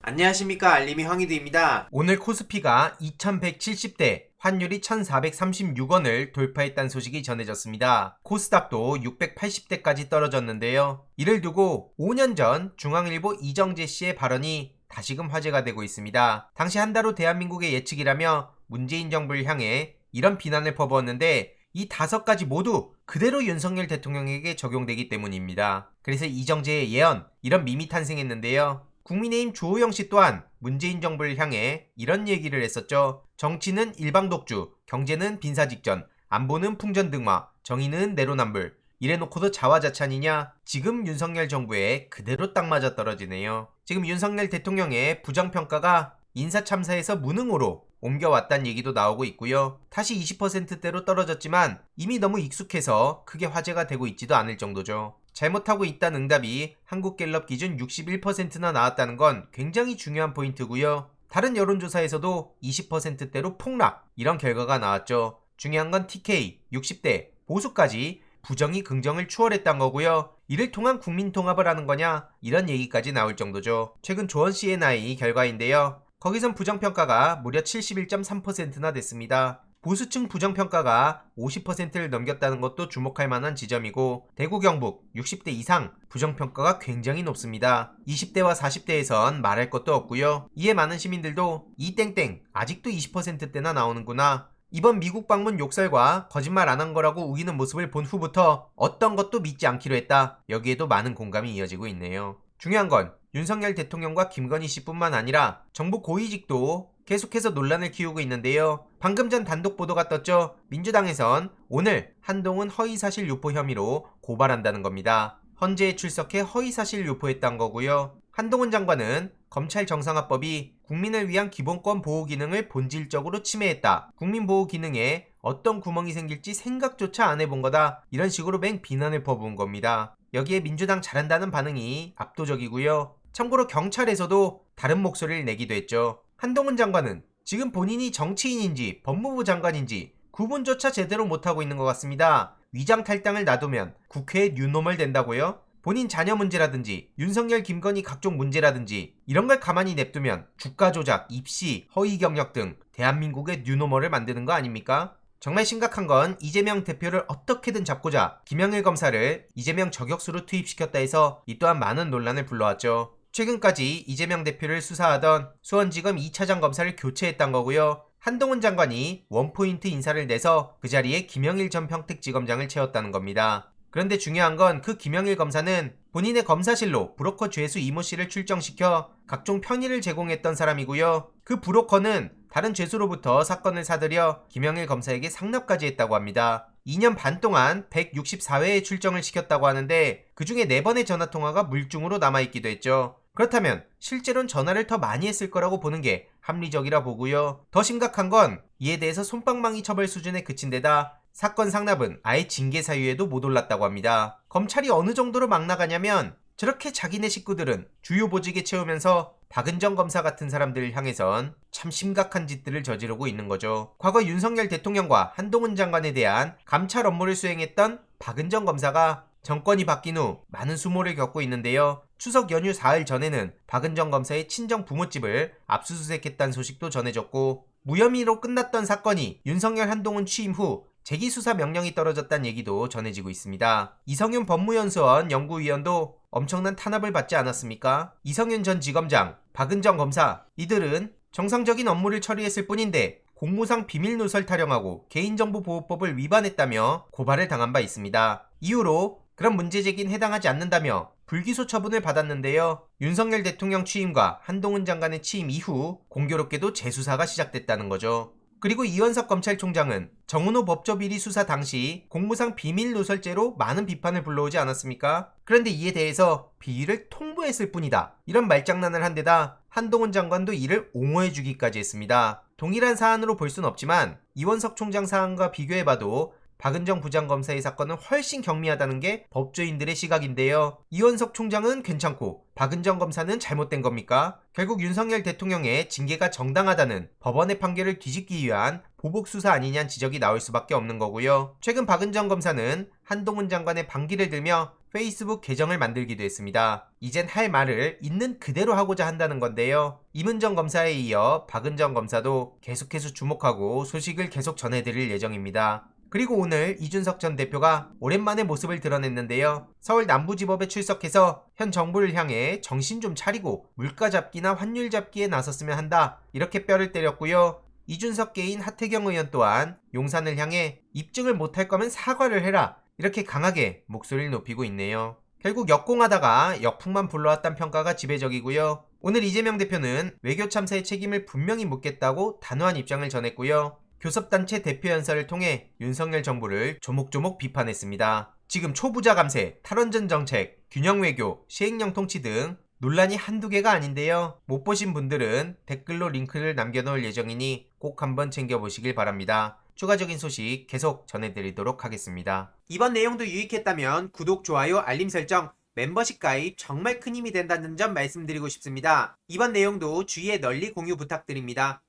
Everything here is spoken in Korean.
안녕하십니까, 알림이 황희두입니다. 오늘 코스피가 2170대, 환율이 1436원을 돌파했다는 소식이 전해졌습니다. 코스닥도 680대까지 떨어졌는데요. 이를 두고 5년 전 중앙일보 이정재 씨의 발언이 다시금 화제가 되고 있습니다. 당시 한 달 후 대한민국의 예측이라며 문재인 정부를 향해 이런 비난을 퍼부었는데 이 5가지 모두 그대로 윤석열 대통령에게 적용되기 때문입니다. 그래서 이정재의 예언, 이런 밈이 탄생했는데요. 국민의힘 주호영 씨 또한 문재인 정부를 향해 이런 얘기를 했었죠. 정치는 일방독주, 경제는 빈사직전, 안보는 풍전등화, 정의는 내로남불. 이래놓고도 자화자찬이냐? 지금 윤석열 정부에 그대로 딱 맞아떨어지네요. 지금 윤석열 대통령의 부정평가가 인사참사에서 무능으로 옮겨왔다는 얘기도 나오고 있고요. 다시 20%대로 떨어졌지만 이미 너무 익숙해서 크게 화제가 되고 있지도 않을 정도죠. 잘못하고 있다는 응답이 한국갤럽 기준 61%나 나왔다는 건 굉장히 중요한 포인트고요. 다른 여론조사에서도 20%대로 폭락, 이런 결과가 나왔죠. 중요한 건 TK, 60대, 보수까지 부정이 긍정을 추월했단 거고요. 이를 통한 국민 통합을 하는 거냐? 이런 얘기까지 나올 정도죠. 최근 조원 CNI 결과인데요. 거기선 부정평가가 무려 71.3%나 됐습니다. 보수층 부정평가가 50%를 넘겼다는 것도 주목할 만한 지점이고, 대구 경북 60대 이상 부정평가가 굉장히 높습니다. 20대와 40대에선 말할 것도 없고요. 이에 많은 시민들도 이 땡땡 아직도 20%대나 나오는구나, 이번 미국 방문 욕설과 거짓말 안 한 거라고 우기는 모습을 본 후부터 어떤 것도 믿지 않기로 했다, 여기에도 많은 공감이 이어지고 있네요. 중요한 건 윤석열 대통령과 김건희 씨뿐만 아니라 정부 고위직도 계속해서 논란을 키우고 있는데요. 방금 전 단독 보도가 떴죠. 민주당에선 오늘 한동훈 허위사실 유포 혐의로 고발한다는 겁니다. 헌재에 출석해 허위사실 유포했던 거고요. 한동훈 장관은 검찰 정상화법이 국민을 위한 기본권 보호 기능을 본질적으로 침해했다, 국민보호 기능에 어떤 구멍이 생길지 생각조차 안 해본 거다, 이런 식으로 맹 비난을 퍼부은 겁니다. 여기에 민주당 잘한다는 반응이 압도적이고요. 참고로 경찰에서도 다른 목소리를 내기도 했죠. 한동훈 장관은 지금 본인이 정치인인지 법무부 장관인지 구분조차 제대로 못하고 있는 것 같습니다. 위장 탈당을 놔두면 국회에 뉴노멀 된다고요? 본인 자녀 문제라든지 윤석열 김건희 각종 문제라든지 이런 걸 가만히 냅두면 주가 조작, 입시, 허위 경력 등 대한민국의 뉴노멀을 만드는 거 아닙니까? 정말 심각한 건 이재명 대표를 어떻게든 잡고자 김영일 검사를 이재명 저격수로 투입시켰다 해서 이 또한 많은 논란을 불러왔죠. 최근까지 이재명 대표를 수사하던 수원지검 2차장 검사를 교체했던 거고요. 한동훈 장관이 원포인트 인사를 내서 그 자리에 김영일 전 평택지검장을 채웠다는 겁니다. 그런데 중요한 건 그 김영일 검사는 본인의 검사실로 브로커 죄수 이모 씨를 출정시켜 각종 편의를 제공했던 사람이고요. 그 브로커는 다른 죄수로부터 사건을 사들여 김영일 검사에게 상납까지 했다고 합니다. 2년 반 동안 164회의 출정을 시켰다고 하는데 그 중에 4번의 전화통화가 물증으로 남아있기도 했죠. 그렇다면 실제로는 전화를 더 많이 했을 거라고 보는 게 합리적이라 보고요. 더 심각한 건 이에 대해서 솜방망이 처벌 수준에 그친 데다 사건 상납은 아예 징계 사유에도 못 올랐다고 합니다. 검찰이 어느 정도로 막 나가냐면 저렇게 자기네 식구들은 주요 보직에 채우면서 박은정 검사 같은 사람들을 향해선 참 심각한 짓들을 저지르고 있는 거죠. 과거 윤석열 대통령과 한동훈 장관에 대한 감찰 업무를 수행했던 박은정 검사가 정권이 바뀐 후 많은 수모를 겪고 있는데요. 추석 연휴 4일 전에는 박은정 검사의 친정 부모집을 압수수색했다는 소식도 전해졌고, 무혐의로 끝났던 사건이 윤석열 한동훈 취임 후 재기수사 명령이 떨어졌다는 얘기도 전해지고 있습니다. 이성윤 법무연수원 연구위원도 엄청난 탄압을 받지 않았습니까? 이성윤 전 지검장, 박은정 검사, 이들은 정상적인 업무를 처리했을 뿐인데 공무상 비밀 누설 타령하고 개인정보보호법을 위반했다며 고발을 당한 바 있습니다. 이후로 그런 문제 제기는 해당하지 않는다며 불기소 처분을 받았는데요. 윤석열 대통령 취임과 한동훈 장관의 취임 이후 공교롭게도 재수사가 시작됐다는 거죠. 그리고 이원석 검찰총장은 정은호 법조비리 수사 당시 공무상 비밀 누설죄로 많은 비판을 불러오지 않았습니까? 그런데 이에 대해서 비위를 통보했을 뿐이다, 이런 말장난을 한 데다 한동훈 장관도 이를 옹호해주기까지 했습니다. 동일한 사안으로 볼 순 없지만 이원석 총장 사안과 비교해봐도 박은정 부장검사의 사건은 훨씬 경미하다는 게 법조인들의 시각인데요. 이원석 총장은 괜찮고 박은정 검사는 잘못된 겁니까? 결국 윤석열 대통령의 징계가 정당하다는 법원의 판결을 뒤집기 위한 보복수사 아니냐는 지적이 나올 수밖에 없는 거고요. 최근 박은정 검사는 한동훈 장관의 반기를 들며 페이스북 계정을 만들기도 했습니다. 이젠 할 말을 있는 그대로 하고자 한다는 건데요. 임은정 검사에 이어 박은정 검사도 계속해서 주목하고 소식을 계속 전해드릴 예정입니다. 그리고 오늘 이준석 전 대표가 오랜만에 모습을 드러냈는데요. 서울 남부지법에 출석해서 현 정부를 향해 정신 좀 차리고 물가 잡기나 환율 잡기에 나섰으면 한다, 이렇게 뼈를 때렸고요. 이준석계인 하태경 의원 또한 용산을 향해 입증을 못할 거면 사과를 해라, 이렇게 강하게 목소리를 높이고 있네요. 결국 역공하다가 역풍만 불러왔단 평가가 지배적이고요. 오늘 이재명 대표는 외교 참사의 책임을 분명히 묻겠다고 단호한 입장을 전했고요. 교섭단체 대표 연설을 통해 윤석열 정부를 조목조목 비판했습니다. 지금 초부자 감세, 탈원전 정책, 균형 외교, 시행령 통치 등 논란이 한두 개가 아닌데요. 못 보신 분들은 댓글로 링크를 남겨놓을 예정이니 꼭 한번 챙겨보시길 바랍니다. 추가적인 소식 계속 전해드리도록 하겠습니다. 이번 내용도 유익했다면 구독, 좋아요, 알림 설정, 멤버십 가입 정말 큰 힘이 된다는 점 말씀드리고 싶습니다. 이번 내용도 주위에 널리 공유 부탁드립니다.